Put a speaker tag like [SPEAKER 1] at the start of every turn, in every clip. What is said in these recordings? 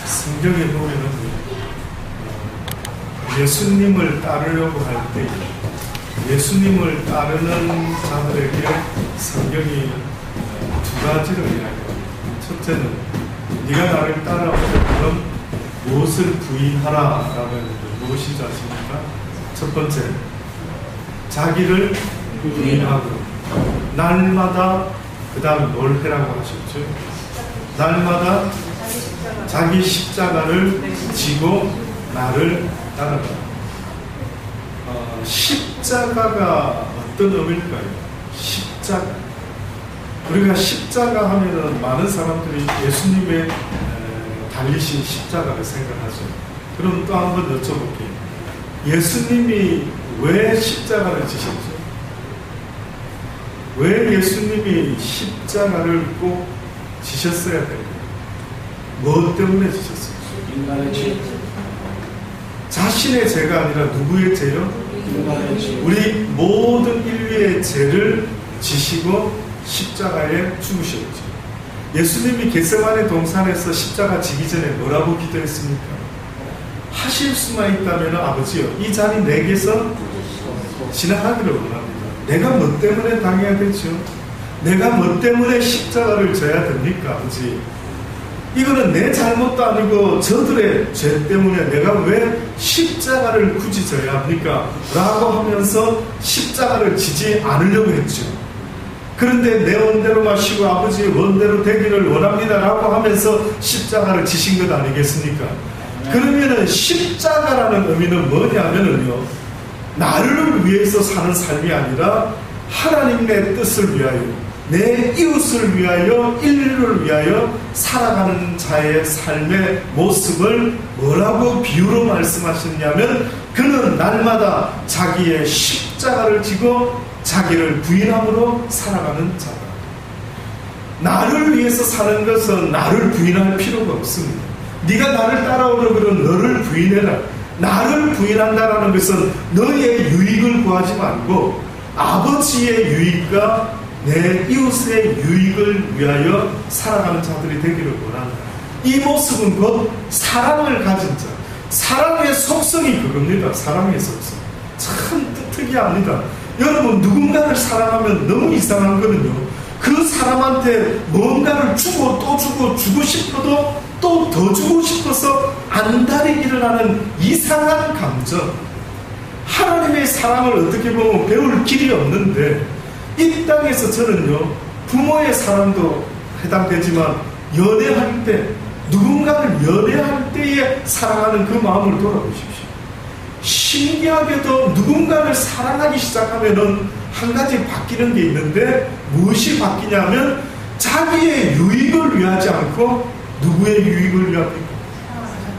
[SPEAKER 1] 성경에 보면은 예수님을 따르려고 할 때 예수님을 따르는 자들에게 성경이 두 가지를 이야기합니다. 첫째는 네가 나를 따라오려면 무엇을 부인하라 라고 했는데 무엇인지 아십니까? 첫 번째, 자기를 부인하고 날마다 그 다음 뭘 해라고 하셨죠? 날마다 자기 십자가를 지고 나를 따라가. 십자가가 어떤 의미일까요? 십자가. 우리가 십자가 하면은 많은 사람들이 예수님의 달리신 십자가를 생각하죠. 그럼 또 한 번 여쭤볼게요. 예수님이 왜 십자가를 지셨죠? 왜 예수님이 십자가를 꼭 지셨어야 됩니까? 뭐 때문에 지셨어요?
[SPEAKER 2] 인간의 죄.
[SPEAKER 1] 자신의 죄가 아니라 누구의 죄요?
[SPEAKER 2] 인간의 죄.
[SPEAKER 1] 우리 모든 인류의 죄를 지시고 십자가에 죽으셨죠. 예수님이 겟세마네 동산에서 십자가 지기 전에 뭐라고 기도했습니까? 하실 수만 있다면 아버지요, 이 자리 내게서 지나가기를 원합니다. 내가 뭐 때문에 당해야 되죠? 내가 뭐 때문에 십자가를 져야 됩니까, 아버지? 이거는 내 잘못도 아니고 저들의 죄 때문에 내가 왜 십자가를 굳이 져야 합니까? 라고 하면서 십자가를 지지 않으려고 했죠. 그런데 내 원대로 마시고 아버지의 원대로 되기를 원합니다 라고 하면서 십자가를 지신 것 아니겠습니까? 그러면은 십자가라는 의미는 뭐냐면요, 나를 위해서 사는 삶이 아니라 하나님의 뜻을 위하여, 내 이웃을 위하여, 인류를 위하여 살아가는 자의 삶의 모습을 뭐라고 비유로 말씀하셨냐면, 그는 날마다 자기의 십자가를 지고 자기를 부인함으로 살아가는 자다. 나를 위해서 사는 것은 나를 부인할 필요가 없습니다. 네가 나를 따라오려 그러면 너를 부인해라. 나를 부인한다라는 것은 너의 유익을 구하지 말고 아버지의 유익과 내 이웃의 유익을 위하여 살아가는 자들이 되기를 원한다. 이 모습은 곧 사랑을 가진 자. 사랑의 속성이 그겁니다. 사랑의 속성. 참 특이합니다. 여러분, 누군가를 사랑하면 너무 이상한 거는요, 그 사람한테 뭔가를 주고 또 주고 싶어도 또 더 주고 싶어서 안달이 일어나는 이상한 감정. 하나님의 사랑을 어떻게 보면 배울 길이 없는데, 이 땅에서 저는요, 부모의 사랑도 해당되지만 연애할 때, 누군가를 연애할 때에 사랑하는 그 마음을 돌아보십시오. 신기하게도 누군가를 사랑하기 시작하면은 한 가지 바뀌는 게 있는데, 무엇이 바뀌냐면 자기의 유익을 위하지 않고 누구의 유익을 위합니까?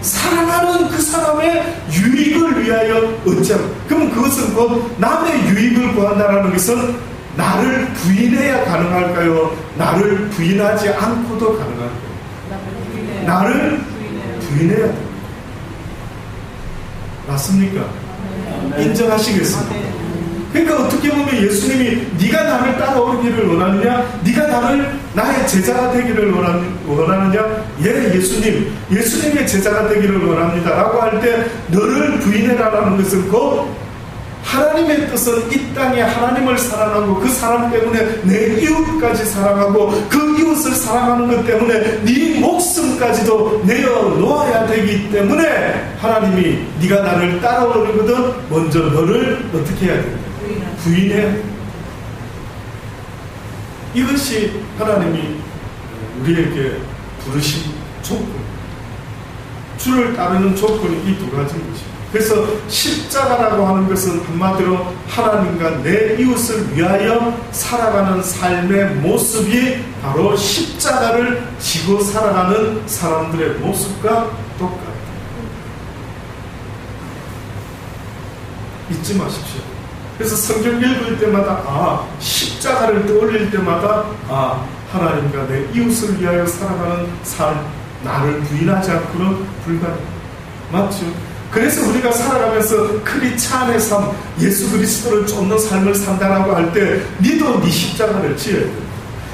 [SPEAKER 1] 사랑하는 그 사람의 유익을 위하여 어쩌면, 그럼 그것은 곧 남의 유익을 구한다는 것은 나를 부인해야 가능할까요? 나를 부인하지 않고도 가능할까요? 나를 부인해야 됩니다. 맞습니까? 인정하시겠습니까? 그러니까 어떻게 보면 예수님이 네가 나를 따라오기를 원하느냐, 네가 나의 제자가 되기를 원하느냐, 예, 예수님의 제자가 되기를 원합니다 라고 할 때 너를 부인해라라는 것은 곧 하나님의 뜻은 이 땅에 하나님을 사랑하고 그 사람 때문에 내 이웃까지 사랑하고 그 이웃을 사랑하는 것 때문에 네 목숨까지도 내어놓아야 되기 때문에 하나님이 네가 나를 따라오려거든 먼저 너를 어떻게 해야 된다? 부인해야 된다. 이것이 하나님이 우리에게 부르신 조건, 주를 따르는 조건이 이 두 가지인 것입니다. 그래서 십자가라고 하는 것은 한마디로 하나님과 내 이웃을 위하여 살아가는 삶의 모습이 바로 십자가를 지고 살아가는 사람들의 모습과 똑같다. 잊지 마십시오. 그래서 성경 읽을 때마다 십자가를 떠올릴 때마다 하나님과 내 이웃을 위하여 살아가는 삶, 나를 부인하지 않고는 불가능합니다. 맞죠? 그래서 우리가 살아가면서 크리스찬의 삶, 예수 그리스도를 쫓는 삶을 산다라고 할 때 니도 네 십자가를 지어야 돼.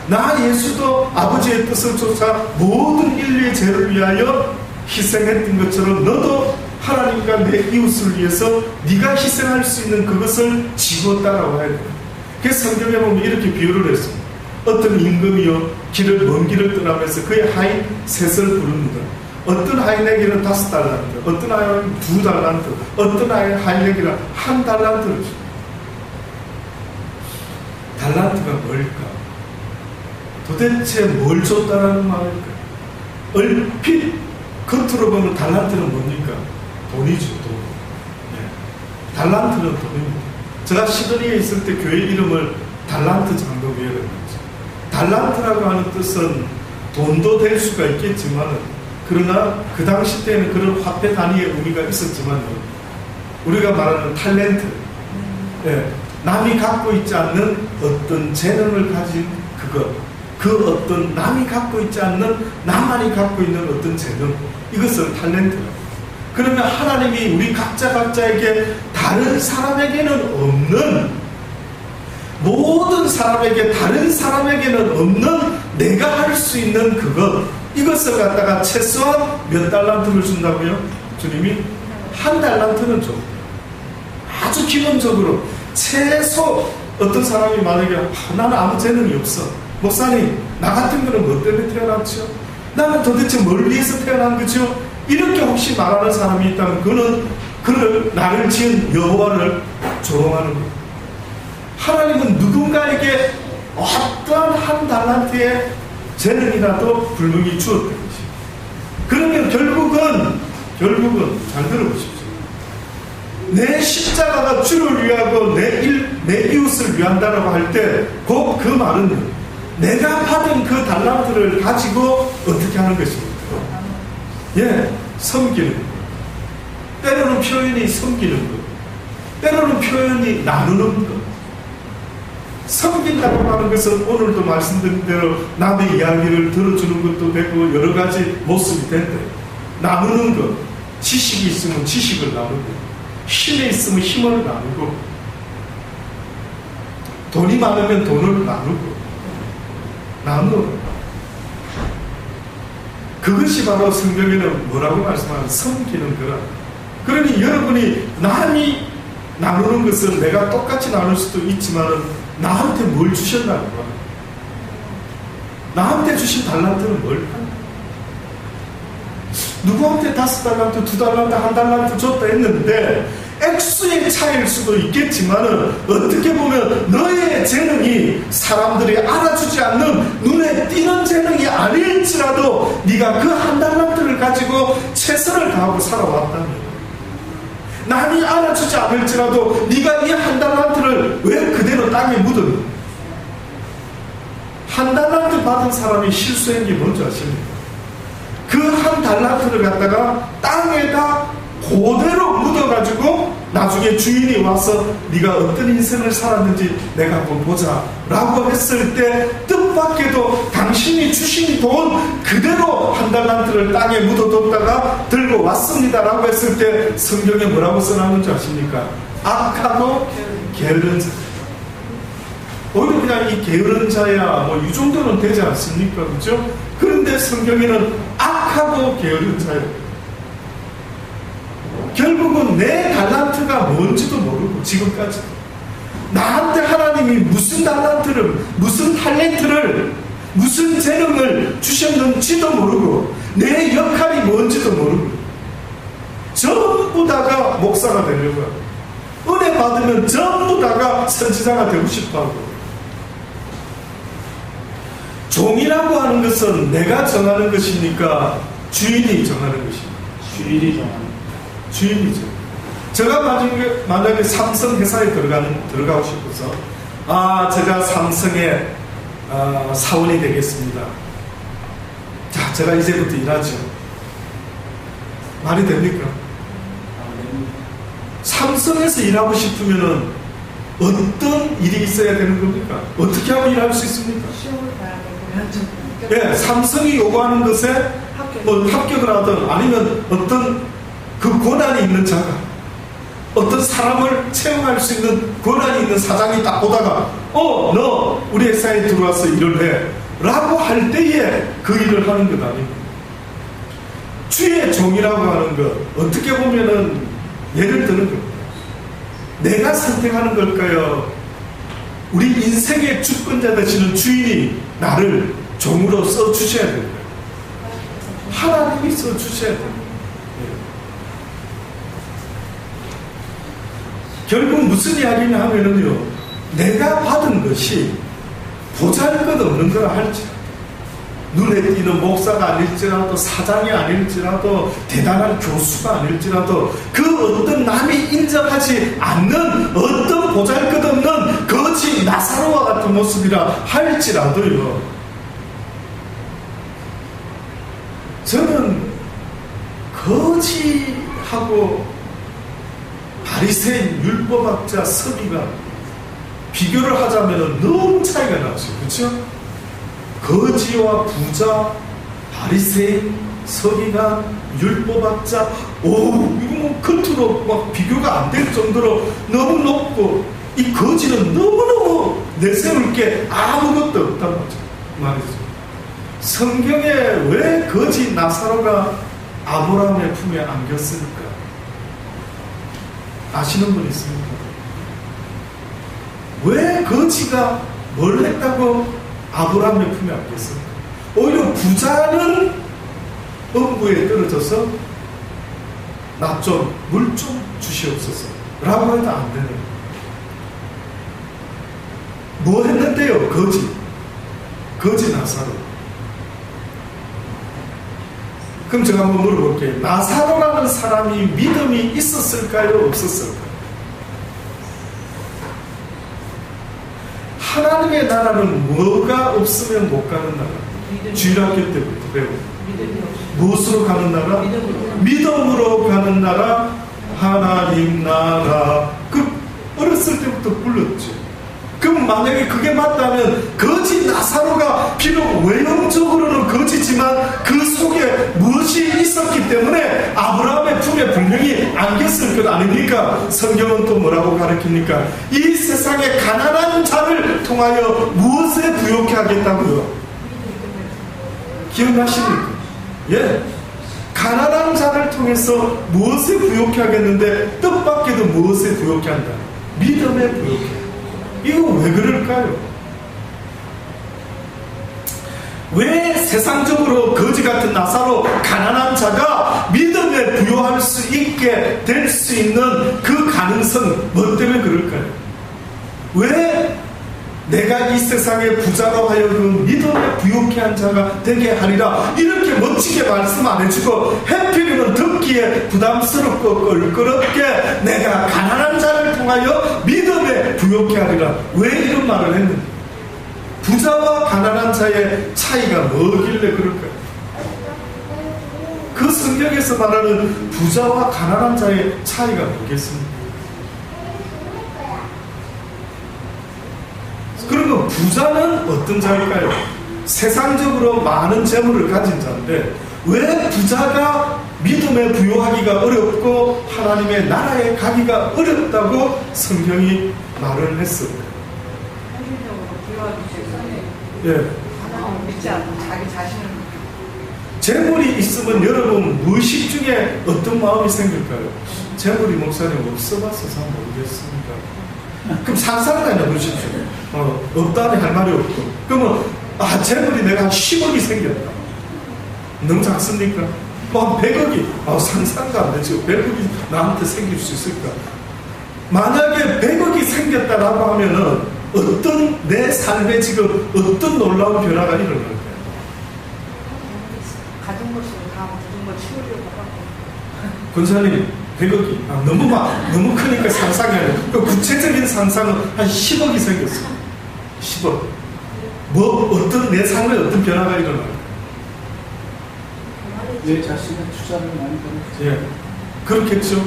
[SPEAKER 1] 나 예수도 아버지의 뜻을 쫓아 모든 인류의 죄를 위하여 희생했던 것처럼 너도 하나님과 내 이웃을 위해서 네가 희생할 수 있는 그것을 지고 따라와야 돼. 그래서 성경에 보면 이렇게 비유를 했습니다. 어떤 임금이요 먼 길을 떠나면서 그의 하인 셋을 부릅니다. 어떤 하인에게는 5달란트, 어떤 하인에게는 2달란트, 어떤 하인에게는 1달란트를 줍니다. 달란트가 뭘까? 도대체 뭘 줬다라는 말일까? 얼핏 겉으로 보면 달란트는 뭡니까? 돈이죠, 돈. 네. 달란트는 돈입니다. 제가 시드니에 있을 때 교회 이름을 달란트 장로교회라고 했죠. 달란트라고 하는 뜻은 돈도 될 수가 있겠지만, 그러나 그 당시 때는 그런 화폐 단위의 의미가 있었지만, 우리가 말하는 탤런트, 네. 남이 갖고 있지 않는 어떤 재능을 가진 그것, 그 어떤 남이 갖고 있지 않는 나만이 갖고 있는 어떤 재능, 이것을 탤런트라고. 그러면 하나님이 우리 각자에게 다른 사람에게는 없는, 모든 사람에게 다른 사람에게는 없는 내가 할 수 있는 그것, 이것을 갖다가 최소한 몇 달란트를 준다고요? 주님이 1달란트는 줘. 아주 기본적으로 최소. 어떤 사람이 만약에 나는 아무 재능이 없어, 목사님 나 같은 거는 뭐 때문에 태어났죠? 나는 도대체 뭘 위해서 태어난 거죠? 이렇게 혹시 말하는 사람이 있다면 그는 나를 지은 여호와를 조롱하는 거예요. 하나님은 누군가에게 어떠한 1달란트의 재능이라도 불명히 주었던 것이에요. 그러면 결국은 잘 들어보십시오. 내 십자가가 주를 위하고 내 이웃을 위한다라고 할 때 곧 그 말은 내가 받은 그 달란트를 가지고 어떻게 하는 것입니까? 예, 섬기는 것. 때로는 표현이 섬기는 것, 때로는 표현이 나누는 것. 섬긴다고 하는 것은 오늘도 말씀드린 대로 남의 이야기를 들어주는 것도 되고 여러 가지 모습이 된다. 나누는 것, 지식이 있으면 지식을 나누고, 힘이 있으면 힘을 나누고, 돈이 많으면 돈을 나누고, 그것이 바로 성경에는 뭐라고 말씀하는 섬기는 거라. 그러니 여러분이 남이 나누는 것은 내가 똑같이 나눌 수도 있지만 나한테 뭘 주셨나는 거야? 나한테 주신 달란트는 뭘까? 누구한테 5달란트, 2달란트, 1달란트 줬다 했는데 액수의 차이일 수도 있겠지만 어떻게 보면 너의 재능이 사람들이 알아주지 않는 눈에 띄는 재능이 아닐지라도 네가 그 1달란트를 가지고 최선을 다하고 살아왔다면, 남이 알아주지 않을지라도 네가 이 1달란트를 왜 그대로 땅에 묻었니? 1달란트 받은 사람이 실수한 게 뭔지 아십니까? 그 1달란트를 갖다가 땅에다 그대로 묻어가지고 나중에 주인이 와서 네가 어떤 인생을 살았는지 내가 한번 보자 라고 했을 때 뜻밖에도 당신이 주신 돈 그대로 1달란트를 땅에 묻어뒀다가 들고 왔습니다 라고 했을 때 성경에 뭐라고 써놨는지 아십니까? 악하고 게으른 자. 오히려 그냥 이 게으른 자야 뭐 이 정도는 되지 않습니까? 그렇죠? 그런데 성경에는 악하고 게으른 자예요. 결국은 내 달란트가 뭔지도 모르고 지금까지 나한테 하나님이 무슨 달란트를, 무슨 탤런트를, 무슨 재능을 주셨는지도 모르고 내 역할이 뭔지도 모르고 전부 다가 목사가 되려고 하고 은혜 받으면 전부 다가 선지자가 되고 싶어하고, 종이라고 하는 것은 내가 정하는 것이니까 주인이 정하는 것입니다.
[SPEAKER 2] 주인이 정하는
[SPEAKER 1] 주인이죠. 제가 만약에 삼성 회사에 들어가고 싶어서 제가 삼성의 사원이 되겠습니다. 자, 제가 이제부터 일하죠. 말이 됩니까? 삼성에서 일하고 싶으면은 어떤 일이 있어야 되는 겁니까? 어떻게 하면 일할 수 있습니까?
[SPEAKER 3] 시험을 봐야 되고,
[SPEAKER 1] 예, 삼성이 요구하는 것에 뭐 합격을 하든 아니면 어떤 그 권한이 있는 자가, 어떤 사람을 채용할 수 있는 권한이 있는 사장이 딱 보다가 너 우리 회사에 들어와서 일을 해 라고 할 때에 그 일을 하는 것 아닙니까? 주의 종이라고 하는 것, 어떻게 보면은 예를 드는 겁니다. 내가 선택하는 걸까요? 우리 인생의 주권자 되시는 주인이 나를 종으로 써주셔야 됩니다. 하나님이 써주셔야 됩니다. 결국 무슨 이야기냐 하면은요, 내가 받은 것이 보잘것없는 거라 할지라도, 눈에 띄는 목사가 아닐지라도, 사장이 아닐지라도, 대단한 교수가 아닐지라도, 그 어떤 남이 인정하지 않는 어떤 보잘것없는 거지 나사로와 같은 모습이라 할지라도요, 저는 거지하고 바리새인 율법학자 서기가 비교를 하자면 너무 차이가 나죠. 그렇죠? 거지와 부자, 바리새인, 서기관, 율법학자, 이거 뭐 겉으로 막 비교가 안 될 정도로 너무 높고, 이 거지는 너무너무 내세울 게 아무것도 없단 말이죠. 성경에 왜 거지 나사로가 아브라함의 품에 안겼을까? 아시는 분 있습니까? 왜 거지가 뭘 했다고 아브라함의 품에 안겼을까? 오히려 부자는 음부에 떨어져서 나 좀, 물 좀 주시옵소서 라고 해도 안 되는. 뭐 했는데요? 거지 나사로. 그럼 제가 한번 물어볼게요. 나사로라는 사람이 믿음이 있었을까요? 없었을까요? 하나님의 나라는 뭐가 없으면 못 가는 나라? 주일학교 때부터 배우고. 무엇으로 가는 나라? 믿음으로 가는 나라, 하나님 나라. 그 어렸을 때부터 불렀죠. 그럼 만약에 그게 맞다면 거지 나사로가 비록 외형적으로는 거지지만 그 속에 무엇이 있었기 때문에 아브라함의 품에 분명히 안겼을 것 아닙니까? 성경은 또 뭐라고 가르칩니까? 이 세상에 가난한 자를 통하여 무엇에 부욕해 하겠다고요? 기억나십니까? 예. 가난한 자를 통해서 무엇에 부욕해 하겠는데 뜻밖에도 무엇에 부욕해 한다? 믿음에 부욕해. 이거 왜 그럴까요? 왜 세상적으로 거지 같은 나사로 가난한 자가 믿음에 부여할 수 있게 될 수 있는 그 가능성, 뭐 때문에 그럴까요? 왜 내가 이 세상의 부자로 하여금 믿음에 부욕해 한 자가 되게 하리라 이렇게 멋지게 말씀 안 해주고 해필이면 듣기에 부담스럽고 껄끄럽게 내가 가난한 자를 통하여 믿음에 부욕해 하리라 왜 이런 말을 했는지 부자와 가난한 자의 차이가 뭐길래 그럴까요? 그 성경에서 말하는 부자와 가난한 자의 차이가 뭐겠습니까? 그러면 부자는 어떤 자일까요? 세상적으로 많은 재물을 가진 자인데 왜 부자가 믿음에 부여하기가 어렵고 하나님의 나라에 가기가 어렵다고 성경이 말을 했습니다. 예.
[SPEAKER 3] 믿지 않고 자기 자신을
[SPEAKER 1] 재물이 있으면 여러분 무의식 중에 어떤 마음이 생길까요? 재물이 목사님 없어봐서 잘 모르겠습니다. 그럼 상상을 해보십시오. 없다니 할 말이 없고. 그러면 재물이 내가 한 10억이 생겼다. 너무 작습니까? 뭐 한 100억이 상상도 안 되죠. 100억이 나한테 생길 수 있을까? 만약에 100억이 생겼다라고 하면은 어떤 내 삶에 지금 어떤 놀라운 변화가 일어날까요?
[SPEAKER 3] 가진 것으로 다 모든 걸 치우려고 하고
[SPEAKER 1] 권사님 100억이 너무 크니까 상상이 아니에요. 그 구체적인 상상은 한 10억이 생겼어요. 10억. 어떤 내 삶에 어떤 변화가 일어날까요?
[SPEAKER 2] 내 자신의 투자를 많이 하는
[SPEAKER 1] 예, 그렇겠죠.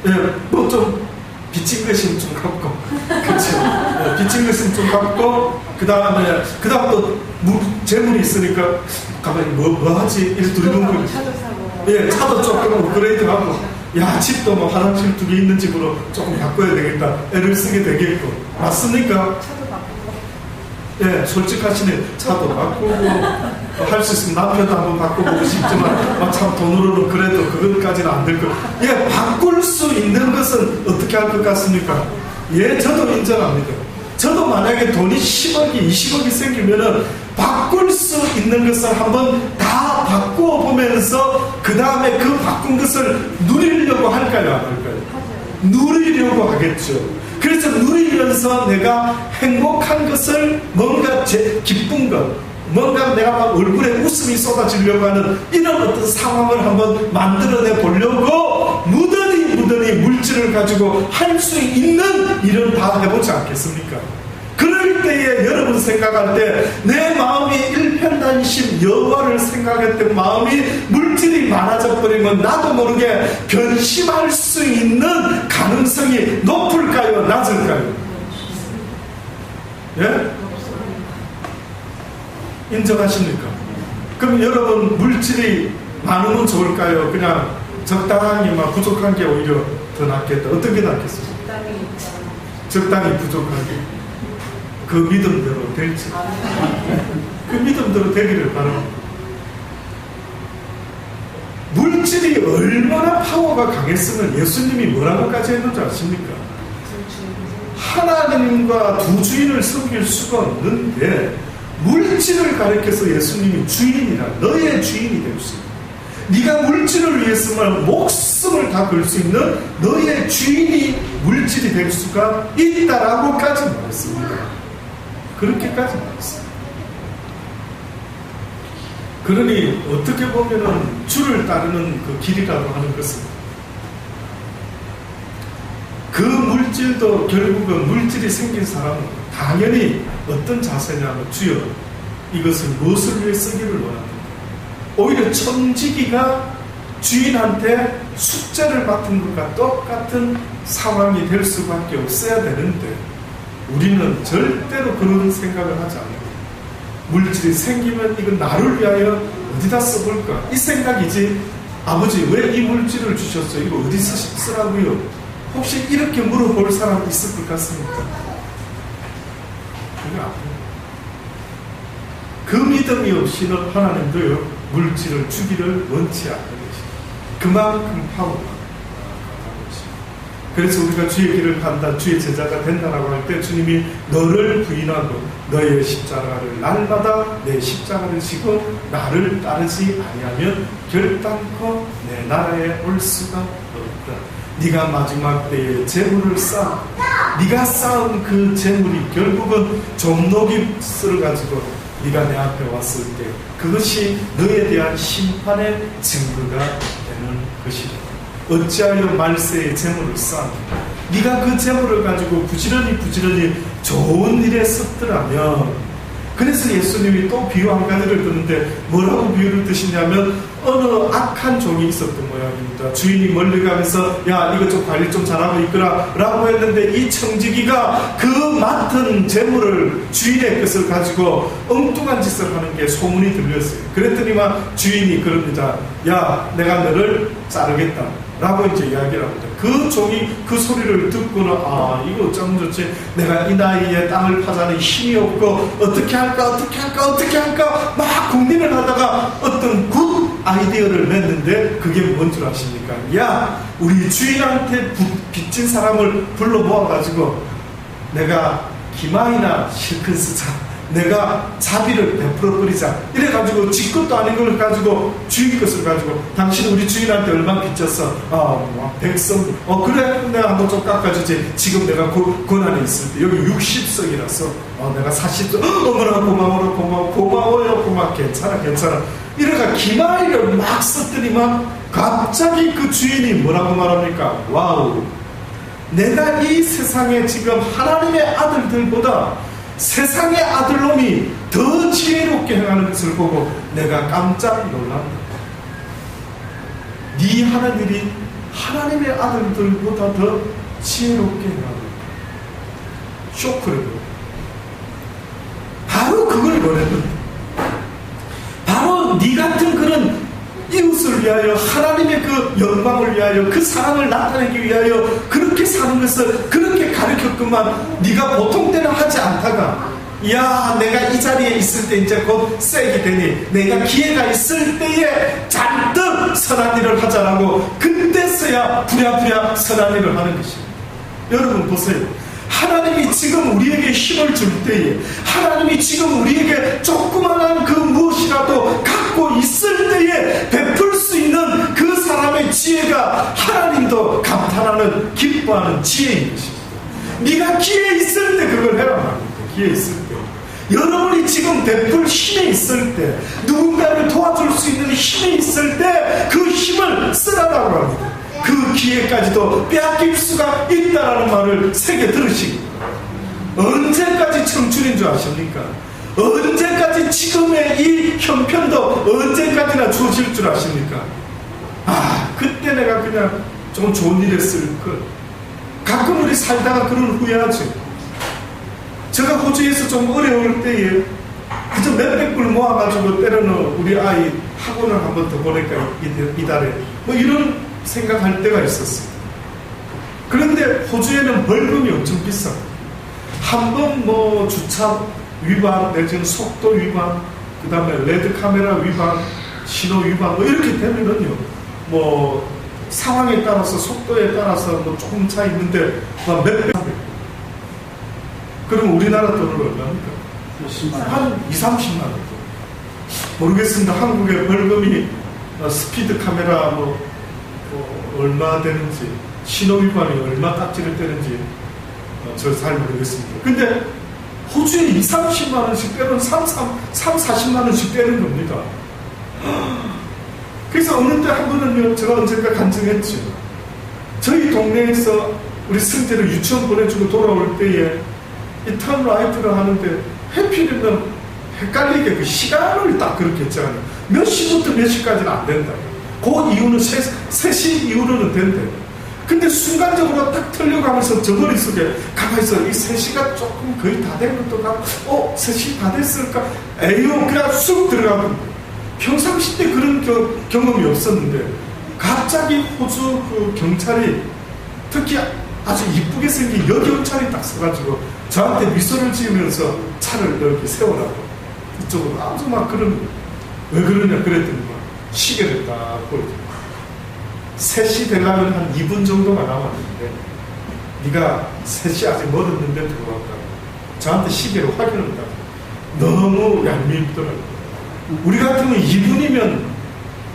[SPEAKER 1] 예, 뭐 좀 빚진 것이 좀 갚고, 그렇죠. 예, 빚진 것이 좀 갚고, 그 다음에 또 재물이 있으니까 가만히 뭐 하지? 이렇게 두리번 거예요.
[SPEAKER 3] 차도 사고
[SPEAKER 1] 예, 차도 조금 업그레이드하고, 야, 집도 뭐 화장실 2개 있는 집으로 조금 바꿔야 되겠다. 애를 쓰게 되겠고, 맞습니까?
[SPEAKER 3] 차도 바꾸고
[SPEAKER 1] 예, 솔직하시네. 차도 바꾸고 할 수 있으면 남편도 한번 바꿔보고 싶지만 참 돈으로는 그래도 그것까지는 안 될 거. 예, 바꿀 수 있는 것은 어떻게 할 것 같습니까? 예, 저도 인정합니다. 저도 만약에 돈이 10억이 20억이 생기면은 바꿀 수 있는 것을 한번 다 바꾸어 보면서 그 다음에 그 바꾼 것을 누리려고 할까요, 안 할까요? 누리려고 하겠죠. 그래서 누리면서 내가 행복한 것을 뭔가 기쁜 것, 뭔가 내가 막 얼굴에 웃음이 쏟아지려고 하는 이런 어떤 상황을 한번 만들어내 보려고 무던히 물질을 가지고 할 수 있는 일은 다 해보지 않겠습니까? 그럴 때에 여러분 생각할 때 내 마음이 일편단심 여호와를 생각할 때 마음이 물질이 많아져 버리면 나도 모르게 변심할 수 있는 가능성이 높을까요? 낮을까요? 예? 인정하십니까? 그럼 여러분 물질이 많으면 좋을까요? 그냥 적당히 막 부족한 게 오히려 더 낫겠다. 어떤 게 낫겠어요? 적당히 부족하게. 그 믿음대로 될지. 그 믿음대로 되기를 바랍니다. 물질이 얼마나 파워가 강했으면 예수님이 뭐라고까지 했는지 아십니까? 하나님과 두 주인을 섬길 수가 없는데 물질을 가리켜서 예수님이 주인이라 너의 주인이 될 수 있다. 네가 물질을 위해서만 목숨을 다 걸 수 있는 너의 주인이 물질이 될 수가 있다라고까지 말했습니다. 그렇게까지 말했습니다. 그러니 어떻게 보면은 주를 따르는 그 길이라고 하는 것은 그 물질도 결국은 물질이 생긴 사람은 당연히 어떤 자세냐면 주여 이것을 무엇을 위해 쓰기를 원합니다. 오히려 천지기가 주인한테 숙제를 맡은 것과 똑같은 상황이 될 수밖에 없어야 되는데 우리는 절대로 그런 생각을 하지 않아요. 물질이 생기면 이건 나를 위하여 어디다 써볼까? 이 생각이지 아버지 왜 이 물질을 주셨어요? 이거 어디서 쓰라고요? 혹시 이렇게 물어볼 사람 있을 것 같습니까? 그게 아니에요. 그 믿음이 없이는 하나님도요 물질을 주기를 원치 않는 것입니다. 그만큼 파워가. 그래서 우리가 주의 길을 간다, 주의 제자가 된다라고 할 때 주님이 너를 부인하고 너의 십자가를 날마다 내 십자가를 지고 나를 따르지 아니하면 결단코 내 나라에 올 수가 없다. 네가 마지막 때에 재물을 쌓아 네가 쌓은 그 재물이 결국은 종로깃을 가지고 네가 내 앞에 왔을 때 그것이 너에 대한 심판의 증거가 되는 것이다. 어찌하여 말세에 재물을 쌓았느냐? 네가 그 재물을 가지고 부지런히 좋은 일에 썼더라면 그래서 예수님이 또 비유 한 가지를 드는데 뭐라고 비유를 드시냐면 어느 악한 종이 있었던 모양입니다. 주인이 멀리 가면서 야 이거 좀 관리 좀 잘하고 있거라 라고 했는데 이 청지기가 그 맡은 재물을 주인의 것을 가지고 엉뚱한 짓을 하는 게 소문이 들렸어요. 그랬더니만 주인이 그럽니다. 야 내가 너를 자르겠다 라고 이제 이야기를 합니다. 그 종이 그 소리를 듣고는 아 이거 어쩌면 좋지 내가 이 나이에 땅을 파자니 힘이 없고 어떻게 할까 막 고민을 하다가 어떤 굿 아이디어를 냈는데 그게 뭔 줄 아십니까? 야 우리 주인한테 빚진 사람을 불러 모아가지고 내가 기마이나 실컷 쓰자 내가 자비를 베풀어 버리자 이래가지고 지 것도 아닌 걸 가지고 주인 것을 가지고 당신 우리 주인한테 얼마 빚졌어? 백성 그래 내가 한번 좀 깎아주지 지금 내가 고난에 있을 때 여기 60석이라서 내가 40석 어머나 고마워요 괜찮아 이래가 기마이를 막 썼더니만 갑자기 그 주인이 뭐라고 말합니까? 와우 내가 이 세상에 지금 하나님의 아들들보다 세상의 아들놈이 더 지혜롭게 행하는 것을 보고 내가 깜짝 놀란다. 네 하나님이 하나님의 아들들보다 더 지혜롭게 행하는 쇼크를 바로 그걸 원했는데 바로 네 같은 그런 이웃을 위하여 하나님의 그 영광을 위하여 그 사랑을 나타내기 위하여 그렇게 사는 것을 그렇게 가르쳤구만 네가 보통 때는 하지 않다가 야, 내가 이 자리에 있을 때 이제 곧 세게 되니 내가 기회가 있을 때에 잔뜩 선한 일을 하자라고 그때서야 부랴부랴 선한 일을 하는 것입니다. 여러분 보세요. 하나님이 지금 우리에게 힘을 줄 때에, 하나님이 지금 우리에게 조그만한 그 무엇이라도 갖고 있을 때에 베풀 수 있는 그 사람의 지혜가 하나님도 감탄하는, 기뻐하는 지혜인 것입니다. 네가 기회 있을 때 그걸 해라 말입니다. 기회 있을 때. 여러분이 지금 베풀 힘이 있을 때, 누군가를 도와줄 수 있는 힘이 있을 때 그 힘을 쓰라고 합니다. 그 기회까지도 빼앗길 수가 있다라는 말을 새겨 들으시고, 언제까지 청춘인 줄 아십니까? 언제까지 지금의 이 형편도 언제까지나 주어질 줄 아십니까? 아, 그때 내가 그냥 좀 좋은 일 했을 것. 가끔 우리 살다가 그런 후회하죠. 제가 호주에서 좀 어려울 때에 그저 몇백 불 모아가지고 때로는 우리 아이 학원을 한 번 더 보낼까 이달에 뭐 이런 생각할 때가 있었어요. 그런데 호주에는 벌금이 엄청 비싸. 한 번 뭐 주차 위반 내지는 속도 위반, 그 다음에 레드 카메라 위반, 신호 위반 뭐 이렇게 되면은요, 뭐 상황에 따라서 속도에 따라서 뭐 조금 차 있는데 막 몇백. 그럼 우리나라 돈으로 얼마입니까? 한 2, 30만 원. 모르겠습니다. 한국의 벌금이 스피드 카메라 뭐 얼마 되는지, 신호 위반이 얼마 딱지를 떼는지 저 잘 모르겠습니다. 근데 호주에 2, 30만 원씩 빼면 3, 40만 원씩 떼는 겁니다. 그래서 어느 때 한 번은요, 제가 언젠가 간증했죠. 저희 동네에서 우리 승재를 유치원 보내주고 돌아올 때에 이 턴 라이트를 하는데 해필이면 헷갈리게 그 시간을 딱 그렇게 했잖아요. 몇 시부터 몇 시까지는 안 된다. 그 이유는 3시 이후로는 된대요. 근데 순간적으로 딱 틀려가면서 저 머릿속에 가만있어. 이 3시가 조금 거의 다 된 것도 같고 3시 다 됐을까? 에휴, 그냥 쑥 들어가면 평상시 때 그런 경험이 없었는데 갑자기 호주 그 경찰이 특히 아주 이쁘게 생긴 여경찰이 딱 서가지고 저한테 미소를 지으면서 차를 이렇게 세우라고 이쪽으로 아주 막 그런, 왜 그러냐 그랬더니 막 시계를 딱 보여줘. 3시 되려면 한 2분 정도가 남았는데 네가 3시 아직 멀었는데 들어왔다고 저한테 시계로 확인을 했다고. 너무 얄밉더라고요. 우리 같으면 2분이면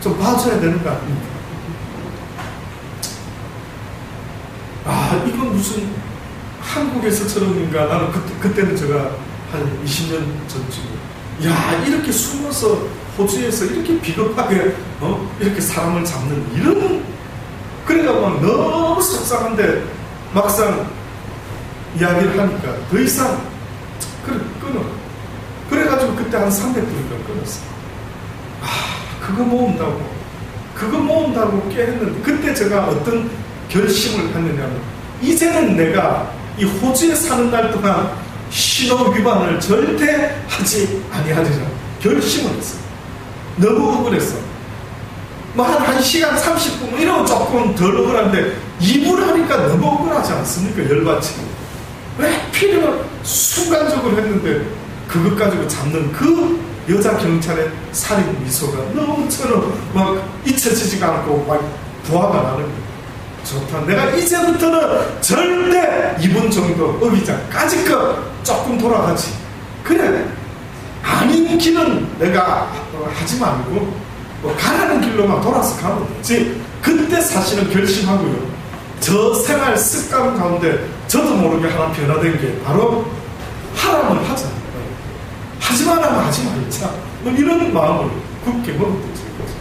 [SPEAKER 1] 좀 봐줘야 되는 거 아닙니까? 아, 이건 무슨 한국에서처럼인가? 나는 그때는 제가 한 20년 전쯤에, 야, 이렇게 숨어서 호주에서 이렇게 비겁하게 이렇게 사람을 잡는 이런, 그래가 막 너무 속상한데 막상 이야기를 하니까 더 이상 그래 끊어. 그래가지고 그때 한 300불인가 끊었어. 아, 그거 모은다고 꽤 했는데, 그때 제가 어떤 결심을 했느냐면, 이제는 내가 이 호주에 사는 날 동안 신호 위반을 절대 하지 아니하리라 결심을 했어요. 너무 억울했어. 뭐 한 1시간 30분 이러면 조금 덜 억울한데 2분 하니까 너무 억울하지 않습니까? 열받치고. 왜 필요는 순간적으로 했는데 그것 가지고 잡는 그 여자 경찰의 살인 미소가 너무 저는 막 잊혀지지가 않고 막 부하가 나는 거예요. 좋다. 내가 이제부터는 절대 2분 정도 어기자까지껏 조금 돌아가지. 그래. 아닌 길은 내가 하지 말고 가라는 길로만 돌아서 가면 되지. 그때 사실은 결심하고요. 저 생활 습관 가운데 저도 모르게 하나 변화된 게 바로 하라면 하자. 하지 말라면 하지 말자. 뭐 이런 마음을 굳게 먹었던 거죠.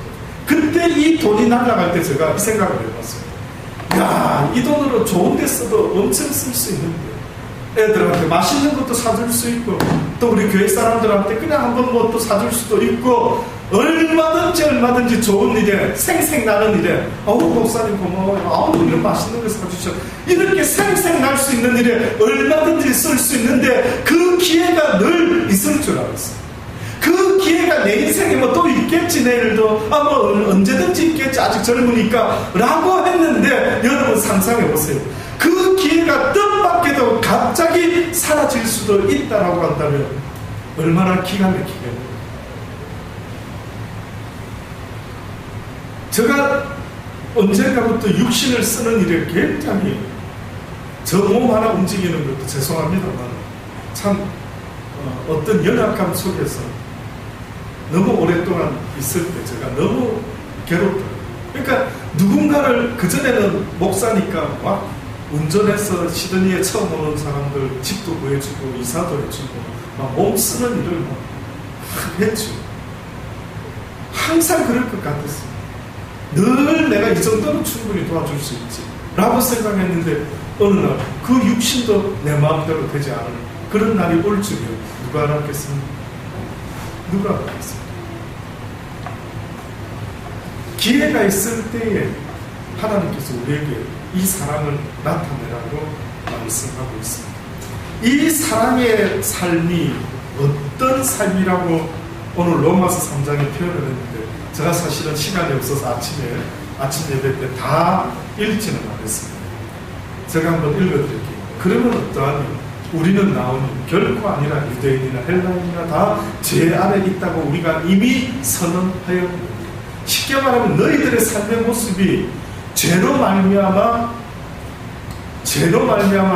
[SPEAKER 1] 그때 이 돈이 날아갈 때 제가 이 생각을 해봤어요. 야, 이 돈으로 좋은 데 써도 엄청 쓸 수 있는데, 애들한테 맛있는 것도 사줄 수 있고, 또 우리 교회 사람들한테 그냥 한번 뭐 또 사줄 수도 있고, 얼마든지 좋은 일에, 생생나는 일에, 아우 목사님 고마워요, 아우 이런 맛있는 거 사주셔, 이렇게 생생날 수 있는 일에 얼마든지 쓸 수 있는데 그 기회가 늘 있을 줄 알았어요. 그 기회가 내 인생에 뭐 또 있겠지, 내일도 뭐 언제든지 있겠지, 아직 젊으니까 라고 했는데, 여러분 상상해 보세요. 그 기회가 뜻 뜻밖에도 갑자기 사라질 수도 있다라고 한다면 얼마나 기가 막히겠네요. 제가 언젠가부터 육신을 쓰는 일에 굉장히 저 몸 하나 움직이는 것도 죄송합니다만 참 어떤 연약감 속에서 너무 오랫동안 있을 때 제가 너무 괴롭더라고요. 그러니까 누군가를 그전에는 목사니까 막 운전해서 시드니에 처음 오는 사람들 집도 구해주고 이사도 해주고 막 몸 쓰는 일을 막 했죠. 항상 그럴 것 같았어요. 늘 내가 이 정도는 충분히 도와줄 수 있지 라고 생각했는데 어느 날 그 육신도 내 마음대로 되지 않은 그런 날이 올 줄이요 누가 알았겠습니까? 누가 알았겠습니까? 기회가 있을 때에 하나님께서 우리에게 이 사랑을 나타내라고 말씀하고 있습니다. 이 사랑의 삶이 어떤 삶이라고 오늘 로마서 3장에 표현을 했는데 제가 사실은 시간이 없어서 아침 예배 때 다 읽지는 않았습니다. 제가 한번 읽어드릴게요. 그러면 어떠하니 우리는 나오니 결코 아니라 유대인이나 헬라인이나 다 죄 아래 있다고 우리가 이미 선언하였고 쉽게 말하면 너희들의 삶의 모습이 죄로 말미암아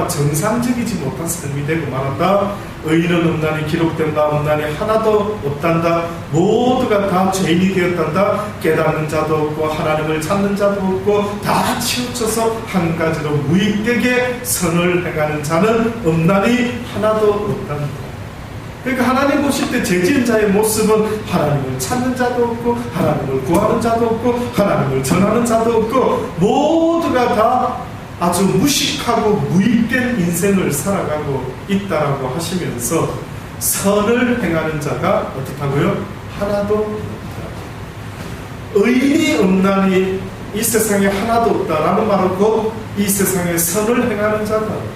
[SPEAKER 1] 정상적이지 못한 삶이 되고 말한다. 의인은 없나니 기록된다. 없나니 하나도 없단다. 모두가 다 죄인이 되었단다. 깨닫는 자도 없고 하나님을 찾는 자도 없고 다 치우쳐서 한 가지로 무익되게 선을 행하는 자는 없나니 하나도 없단다. 그러니까 하나님 보실 때 죄지은 자의 모습은 하나님을 찾는 자도 없고 하나님을 구하는 자도 없고 하나님을 전하는 자도 없고 모두가 다 아주 무식하고 무익된 인생을 살아가고 있다라고 하시면서 선을 행하는 자가 어떻다고요? 하나도 없다. 의인이 없나니 이 세상에 하나도 없다라는 말은 곧 이 세상에 선을 행하는 자가 없다.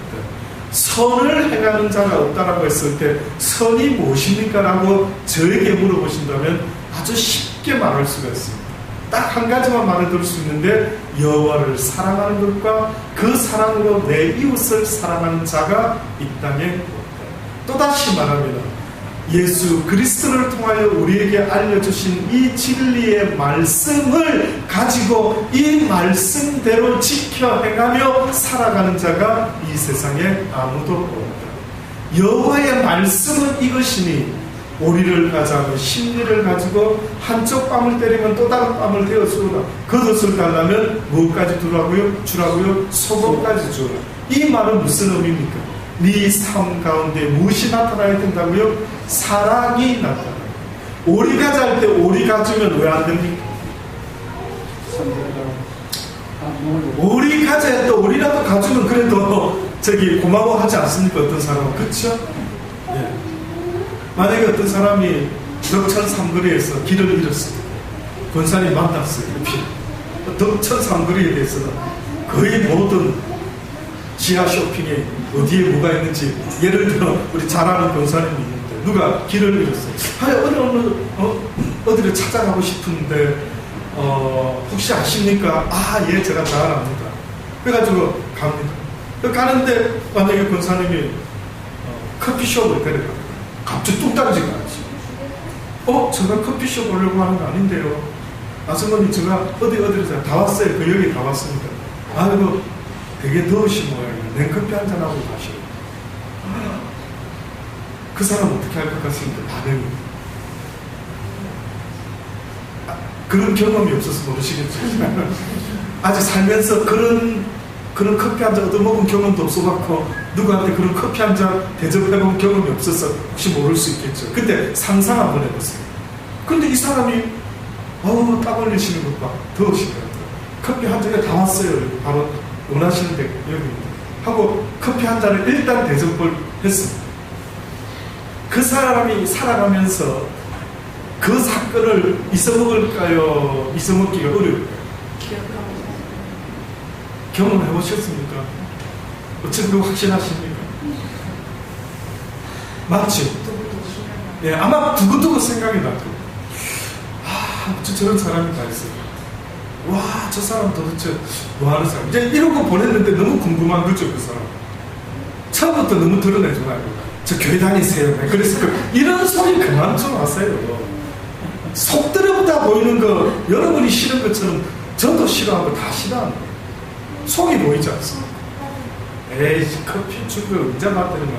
[SPEAKER 1] 선을 행하는 자가 없다라고 했을 때 선이 무엇입니까? 라고 저에게 물어보신다면 아주 쉽게 말할 수가 있습니다. 딱 한 가지만 말을 들을 수 있는데 여호와를 사랑하는 것과 그 사랑으로 내 이웃을 사랑하는 자가 있다면 또다시 말하면 예수 그리스도를 통하여 우리에게 알려주신 이 진리의 말씀을 가지고 이 말씀대로 지켜 행하며 살아가는 자가 이 세상에 아무도 없다. 여호와의 말씀은 이것이니 오리를 가자면 심리를 가지고 한쪽 뺨을 때리면 또 다른 뺨을 대어 주라. 겉옷을 갈라면 무엇까지 주라고요? 속옷까지 주라. 이 말은 무슨 의미입니까? 네 삶 가운데 무엇이 나타나야 된다고요? 사랑이 나타나요. 오리 가자 할 때 오리 가주면 왜 안 됩니까? 오리 가자 할 때 오리라도 가주면 그래도 고마워하지 않습니까? 어떤 사람은. 그렇죠? 예. 만약에 어떤 사람이 덕천 삼거리에서 길을 잃었어요. 권사님 만났어요. 덕천 삼거리에 대해서는 거의 모든 지하 쇼핑에 어디에 뭐가 있는지 예를 들어 우리 잘 아는 권사님이 있는데 누가 길을 잃었어요. 어디를 찾아가고 싶은데 혹시 아십니까? 예, 제가 잘 압니다. 그래가지고 갑니다. 가는데 만약에 권사님이 커피숍을 데려가요. 갑자기 뚝 떨어지고 하지. 제가 커피숍 오려고 하는 거 아닌데요. 아주머니 제가 어디를 다 왔어요. 그 여기 다 왔습니다. 이거 되게 더우신 모양이에요. 냉커피 한잔 하고 가시오. 그 사람 어떻게 할 것 같습니까? 반응이. 그런 경험이 없어서 모르시겠죠. 아직 살면서 그런 커피 한 잔 얻어먹은 경험도 없어갖고 누구한테 그런 커피 한 잔 대접해본 경험이 없어서 혹시 모를 수 있겠죠. 근데 상상 한번 해보세요. 근데 이 사람이 땀 흘리시는 것 봐. 더우시더라고요. 커피 한 잔에 다 왔어요. 바로 원하시는 데 여기 하고 커피 한 잔을 일단 대접을 했습니다. 그 사람이 살아가면서 그 사건을 잊어먹을까요? 잊어먹기가 어려울까요? 경험해 보셨습니까? 어쨌든 확신하십니까? 맞죠? 예, 아마 두고두고 생각이 나고 저런 사람이 다 있어요. 저 사람 도대체 뭐 하는 사람? 이제 이런 거 보냈는데 너무 궁금한 거죠, 그 사람. 처음부터 너무 드러내지 말고 저 교회 다니세요. 그래서 이런 소리 그만 좀 하세요. 속 들어보다 보이는 거 여러분이 싫은 것처럼 저도 싫어하고 다 싫어합니다. 속이 보이지 않습니까? 에이 커피 준 거 언제 받드는 거야.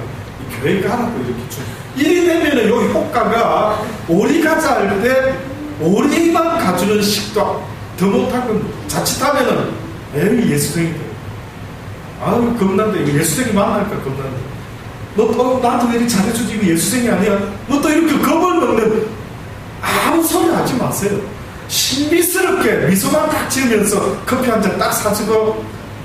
[SPEAKER 1] 교회 가라고 이렇게 준. 이리 되면은 여기 효과가 오리 가자 할 때 오리만 가주는 식도 더 못한 겁니다. 자칫하면은 에이 예수생이 돼. 아유 겁난다. 이거 예수생이 만날까 겁난다. 너 또 나한테 왜 이렇게 잘해주지? 이거 예수생이 아니야? 너 또 이렇게 겁을 먹는 아무 소리 하지 마세요. 신비스럽게 미소만 딱 지으면서 커피 한 잔 딱 사주고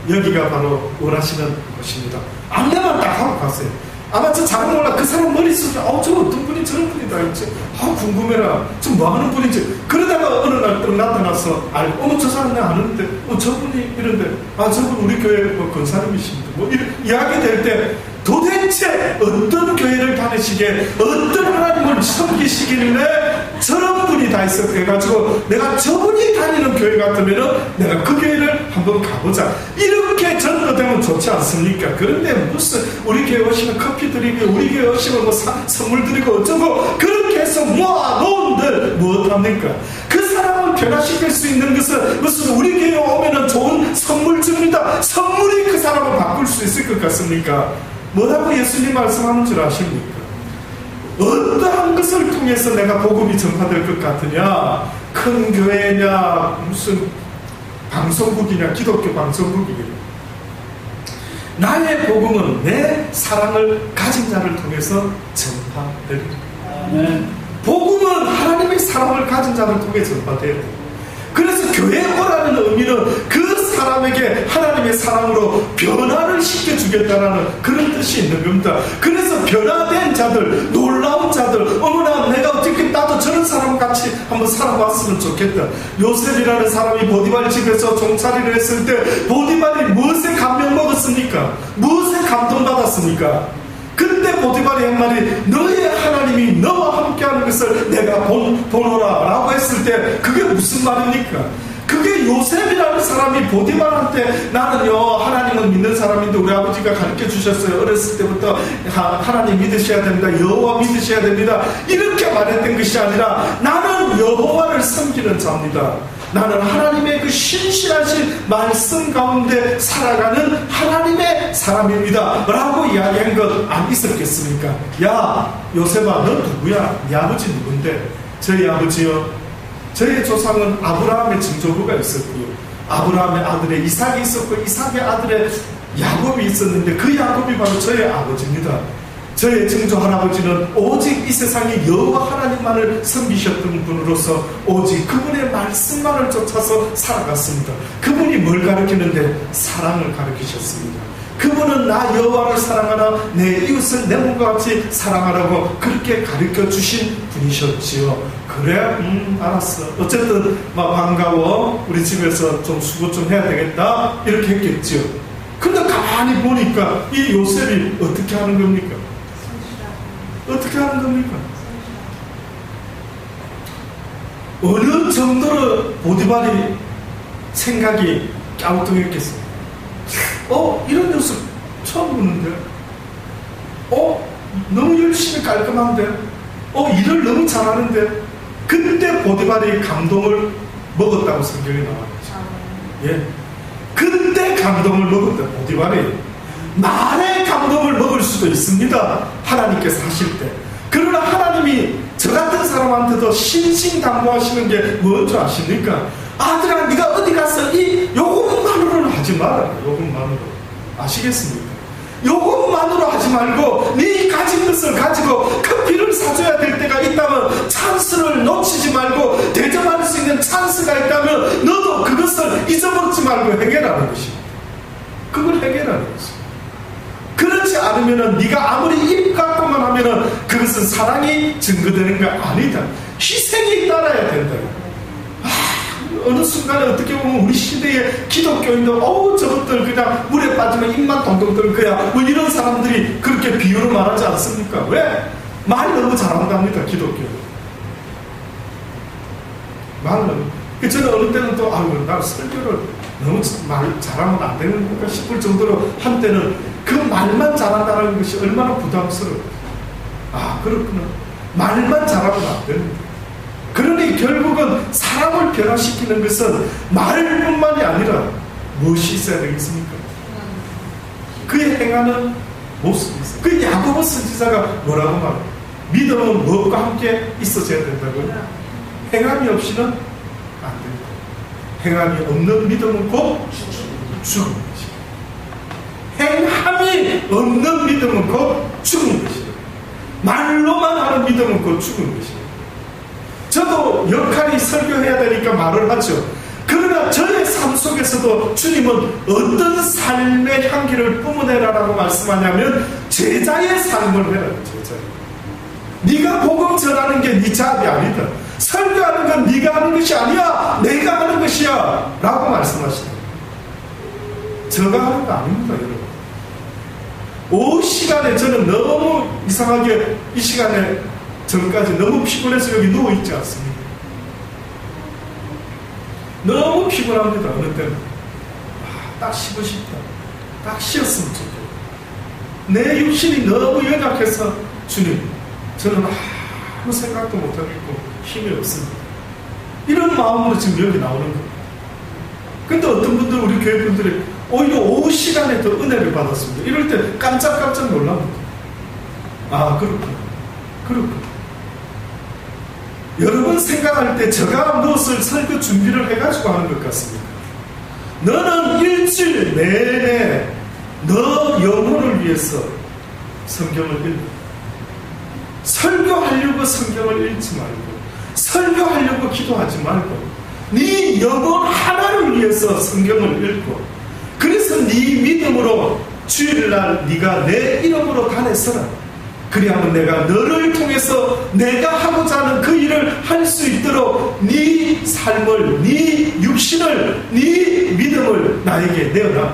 [SPEAKER 1] 여기가 바로 원하시는 곳입니다. 안내만 딱 하고 갔어요. 아마 저 잘 몰라. 그 사람 머릿속에 저 어떤 분이 저런 분이다 했지. 궁금해라. 저 뭐 하는 분인지. 그러다가 어느 날 또 나타나서 알고 저 사람 내가 아는데 저분이 이런데 저분 우리 교회 뭐 권사님이십니다. 뭐 이런 이야기 될 때 도대체 어떤 교회를 다니시게 어떤 하나님을 섬기시길래 저런 분이 다 있었고 해가지고 내가 저분이 다니는 교회 같으면은 내가 그 교회를 한번 가보자 이렇게 전도되면 좋지 않습니까? 그런데 무슨 우리 교회 오시면 커피 드리고 우리 교회 오시면 뭐 선물 드리고 어쩌고 그렇게 해서 모아놓은들 무엇합니까? 그 사람을 변화시킬 수 있는 것은 무슨 우리 교회 오면은 좋은 선물 줍니다. 선물이 그 사람을 바꿀 수 있을 것 같습니까? 뭐라고 예수님 말씀하는 줄 아십니까? 어떠한 것을 통해서 내가 복음이 전파될 것 같으냐? 큰 교회냐 무슨 방송국이냐 기독교 방송국이냐 나의 복음은 내 사랑을 가진 자를 통해서 전파됩니다. 복음은 하나님의 사랑을 가진 자를 통해 전파돼야 돼요. 그래서 교회에 오라는 의미는 그 사람에게 하나님의 사랑으로 변화를 시켜주겠다라는 그런 뜻이 있는 겁니다. 그래서 변화된 자들, 놀라운 자들, 어머나 내가 어떻게 나도 저런 사람같이 한번 살아봤으면 좋겠다. 요셉이라는 사람이 보디발 집에서 종살이를 했을 때 보디발이 무엇에 감명 먹었습니까? 무엇에 감동받았습니까? 그때 보디발이 한 말이 너의 하나님이 너와 함께하는 것을 내가 보노라 라고 했을 때 그게 무슨 말입니까? 그게 요셉이라는 사람이 보디발한테 나는요 하나님은 믿는 사람인데 우리 아버지가 가르쳐 주셨어요. 어렸을 때부터 하나님 믿으셔야 됩니다. 여호와 믿으셔야 됩니다. 이렇게 말했던 것이 아니라 나는 여호와를 섬기는 자입니다. 나는 하나님의 그 신실하신 말씀 가운데 살아가는 하나님의 사람입니다 라고 이야기한 것 안 있었겠습니까? 야 요셉아 너 누구야? 네 아버지 누군데? 저희 아버지요 저희 조상은 아브라함의 증조부가 있었고요 아브라함의 아들의 이삭이 있었고 이삭의 아들의 야곱이 있었는데 그 야곱이 바로 저의 아버지입니다. 저의 증조 할아버지는 오직 이 세상에 여호와 하나님만을 섬기셨던 분으로서 오직 그분의 말씀만을 쫓아서 살아갔습니다. 그분이 뭘 가르치는데 사랑을 가르치셨습니다. 그분은 나 여호와를 사랑하라 내 이웃을 내 몸과 같이 사랑하라고 그렇게 가르쳐 주신 분이셨지요. 그래? 알았어. 어쨌든 막 반가워. 우리 집에서 좀 수고 좀 해야 되겠다. 이렇게 했겠지요. 근데 가만히 보니까 이 요셉이 어떻게 하는 겁니까? 어떻게 하는 겁니까? 어느 정도로 보디발이 생각이 갸우뚱했겠어요. 이런 녀석 처음 보는데 너무 열심히 깔끔한데 일을 너무 잘하는데 그때 보디발이 감동을 먹었다고 성경에 나와요. 예, 그때 감동을 먹었다. 보디발이 말에 감동을 먹을 수도 있습니다. 하나님께서 하실 때. 그러나 하나님이 저 같은 사람한테도 신신당부하시는 게 뭔지 아십니까? 아들아 네가 어디 가서 요것만으로는 하지 말아라. 요것만으로. 아시겠습니까? 요것만으로 하지 말고 네 가진 것을 가지고 커피를 사줘야 될 때가 있다면 찬스를 놓치지 말고 대접할 수 있는 찬스가 있다면 너도 그것을 잊어먹지 말고 행해라는 것입니다. 그걸 행해라는 것입니다. 그렇지 않으면은 네가 아무리 입 갖고만 하면은 그것은 사랑이 증거되는 거 아니다. 희생이 따라야 된다. 어느 순간에 어떻게 보면 우리 시대의 기독교인도 저것들 그냥 물에 빠지면 입만 동동 뜰 거야 뭐 이런 사람들이 그렇게 비유로 말하지 않습니까? 왜? 말 너무 잘한답니다. 기독교 말 너무. 저는 어느 때는 또 나 설교를 너무 말 잘하면 안 되는 건가 싶을 정도로 한때는 그 말만 잘한다는 것이 얼마나 부담스러워요. 아, 그렇구나. 말만 잘하면 안 됩니다. 그러니 결국은 사람을 변화시키는 것은 말뿐만이 아니라 무엇이 있어야 되겠습니까? 그의 행하는 모습이 있어요. 그 야고보 선지자가 뭐라고 말해요? 믿음은 무엇과 함께 있어져야 된다고요? 행함이 없이는 안 됩니다. 행함이 없는 믿음은 곧 죽은 것이에요. 행함이 없는 믿음은 곧 죽은 것이에요. 말로만 하는 믿음은 곧 죽은 것이에요. 저도 역할이 설교해야 되니까 말을 하죠. 그러나 저의 삶 속에서도 주님은 어떤 삶의 향기를 뿜어내라라고 말씀하냐면 제자의 삶을 해라. 제자의. 네가 복음 전하는 게 네 자업이 아니다. 설교하는 건 네가 하는 것이 아니야. 내가 하는 것이야. 라고 말씀하시다. 제가 하는 거 아닙니다, 여러분. 오후 시간에 저는 너무 이상하게 이 시간에 전까지 너무 피곤해서 여기 누워있지 않습니까? 너무 피곤합니다. 어느 때는 딱 쉬고 싶다. 딱 쉬었으면 좋겠다. 내 육신이 너무 연약해서 주님, 저는 아무 생각도 못하겠고 힘이 없습니다. 이런 마음으로 지금 여기 나오는 겁니다. 근데 어떤 분들, 우리 교회 분들이 오히려 오후 시간에 더 은혜를 받았습니다. 이럴 때 깜짝깜짝 놀랍니다. 아, 그렇구나. 그렇구나. 여러분 생각할 때 제가 무엇을 설교 준비를 해가지고 하는 것 같습니까? 너는 일주일 내내 너 영혼을 위해서 성경을 읽고, 설교하려고 성경을 읽지 말고, 설교하려고 기도하지 말고, 네 영혼 하나를 위해서 성경을 읽고, 그래서 네 믿음으로 주일날 네가 내 이름으로 단에 서라. 그리하면 내가 너를 통해서 내가 하고자 하는 그 일을 할 수 있도록 네 삶을, 네 육신을, 네 믿음을 나에게 내어놔.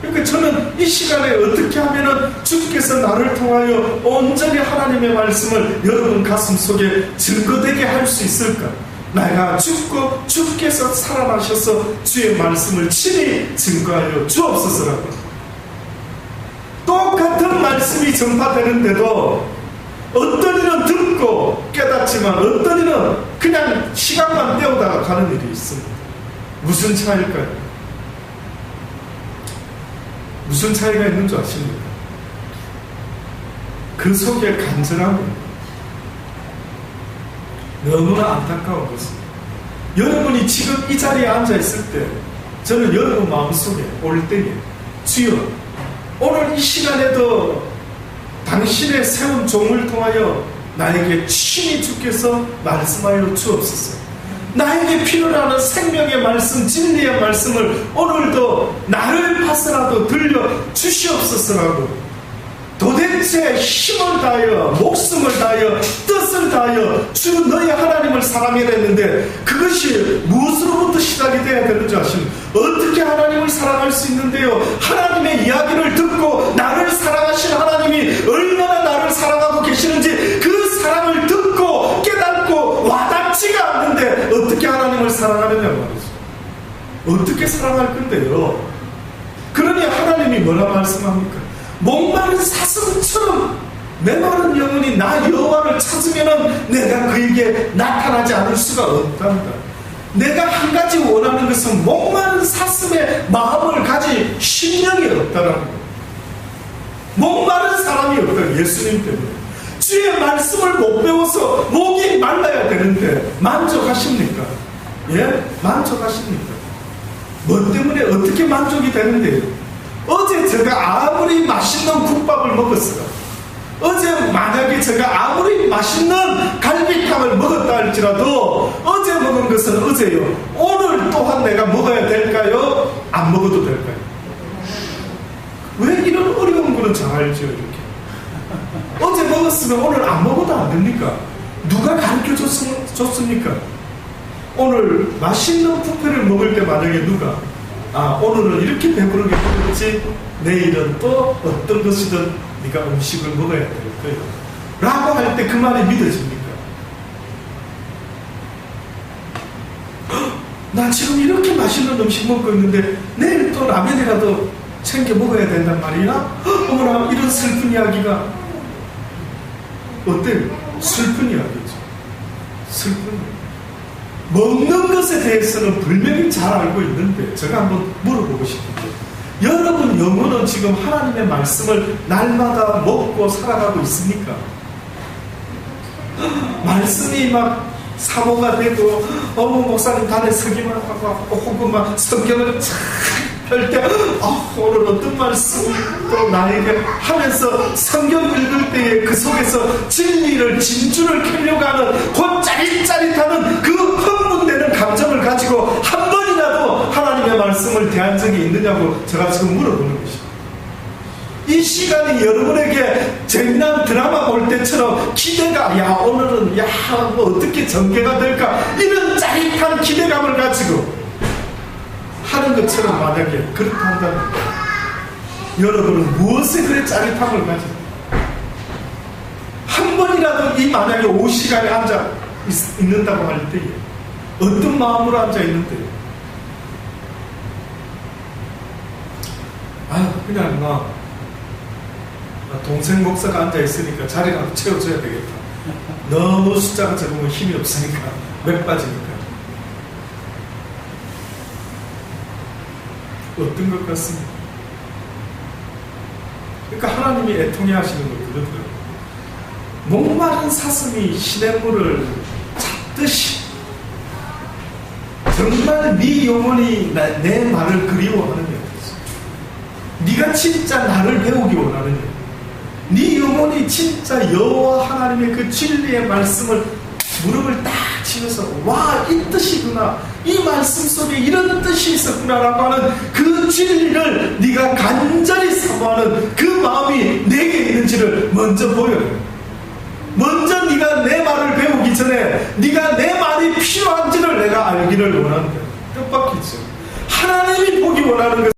[SPEAKER 1] 그러니까 저는 이 시간에 어떻게 하면 주께서 나를 통하여 온전히 하나님의 말씀을 여러분 가슴 속에 증거되게 할 수 있을까? 내가 죽고 주께서 살아나셔서 주의 말씀을 친히 증거하여 주옵소서라고. 똑같은 말씀이 전파되는데도 어떤 이는 듣고 깨닫지만 어떤 이는 그냥 시간만 때우다가 가는 일이 있습니다. 무슨 차이일까요? 무슨 차이가 있는 줄 아십니까? 그 속에 간절함이 너무나 안타까운 것입니다. 여러분이 지금 이 자리에 앉아있을 때 저는 여러분 마음속에 올 때에 주여, 오늘 이 시간에도 당신의 세운 종을 통하여 나에게 친히 주께서 말씀하여 주옵소서. 나에게 필요로 하는 생명의 말씀, 진리의 말씀을 오늘도 나를 봐서라도 들려 주시옵소서라고 도대체 힘을 다하여, 목숨을 다하여, 뜻을 다하여 주 너희 하나님을 사랑해야 했는데 그것이 무엇으로부터 시작이 되어야 되는 줄 아십니까? 어떻게 하나님을 사랑할 수 있는데요? 하나님의 이야기를 듣고 나를 사랑하신 하나님이 얼마나 나를 사랑하고 계시는지 그 사랑을 듣고 깨닫고 와닿지가 않는데 어떻게 하나님을 사랑하느냐고 말이죠. 어떻게 사랑할 건데요? 그러니 하나님이 뭐라 말씀합니까? 목마른 사슴처럼 메마른 영혼이 나 여호와를 찾으면 내가 그에게 나타나지 않을 수가 없답니다. 내가 한 가지 원하는 것은 목마른 사슴의 마음을 가진 심령이 없다는 거예요. 목마른 사람이 없다. 예수님 때문에. 주의 말씀을 못 배워서 목이 말라야 되는데 만족하십니까? 예? 만족하십니까? 뭐 때문에 어떻게 만족이 되는데요? 어제 제가 아무리 맛있는 국밥을 먹었어요. 어제 만약에 제가 아무리 맛있는 갈비탕을 먹었다 할지라도 어제 먹은 것은 어제요. 오늘 또한 내가 먹어야 될까요? 안 먹어도 될까요? 왜 이런 어려운 거는 잘 알죠, 이렇게. 어제 먹었으면 오늘 안 먹어도 안 됩니까? 누가 가르쳐 줬습니까? 오늘 맛있는 뷔페를 먹을 때 만약에 누가 오늘은 이렇게 배부르게 먹었지 내일은 또 어떤 것이든 네가 음식을 먹어야 될 거예요 라고 할 때 그 말이 믿어집니까? 나 지금 이렇게 맛있는 음식 먹고 있는데 내일 또 라면이라도 챙겨 먹어야 된단 말이야? 어머나, 이런 슬픈 이야기가 어때요? 슬픈 이야기죠. 슬픈 이야기. 먹는 것에 대해서는 분명히 잘 알고 있는데 제가 한번 물어보고 싶은데, 여러분 영혼은 지금 하나님의 말씀을 날마다 먹고 살아가고 있습니까? 말씀이 막 사모가 되고 목사님 단에 서기만 하고 혹은 막 성경을 펼 때 오늘 어떤 말씀이 또 나에게 하면서 성경 읽을 때에 그 속에서 진리를 진주를 캐려고 하는 곧 짜릿짜릿하는 그 흥분되는 감정을 가지고 한 번이라도 하나님의 말씀을 대한 적이 있느냐고 제가 지금 물어보는 것입니다. 이 시간이 여러분에게 재미난 드라마 볼 때처럼 기대가, 야 오늘은 뭐 어떻게 전개가 될까, 이런 짜릿한 기대감을 가지고 하는 것처럼 만약에 그렇게 한다면 여러분은 무엇에 그래 짜릿함을 가지고 한 번이라도 이 만약에 5시간에 앉아 있는다고 할 때에 어떤 마음으로 앉아 있는데요? 그냥 동생 목사가 앉아있으니까 자리라도 채워줘야 되겠다. 너무 숫자가 적으면 힘이 없으니까, 맥 빠지니까. 어떤 것 같습니다. 그러니까 하나님이 애통해 하시는 걸 그러더라고요. 목마른 사슴이 시냇물을 찾듯이 정말 네 영혼이 내 말을 그리워하느냐, 네가 진짜 나를 배우기 원하느냐, 네 영혼이 진짜 여호와 하나님의 그 진리의 말씀을 무릎을 딱 치면서 와, 이 뜻이구나, 이 말씀 속에 이런 뜻이 있었구나라고 하는 그 진리를 네가 간절히 사모하는 그 마음이 내게 있는지를 먼저 보여요. 먼저 네가 내 말을 배우기 전에 네가 내 말이 필요한지를 내가 알기를 원하는 거예요. 뜻밖이죠. 하나님이 보기 원하는 것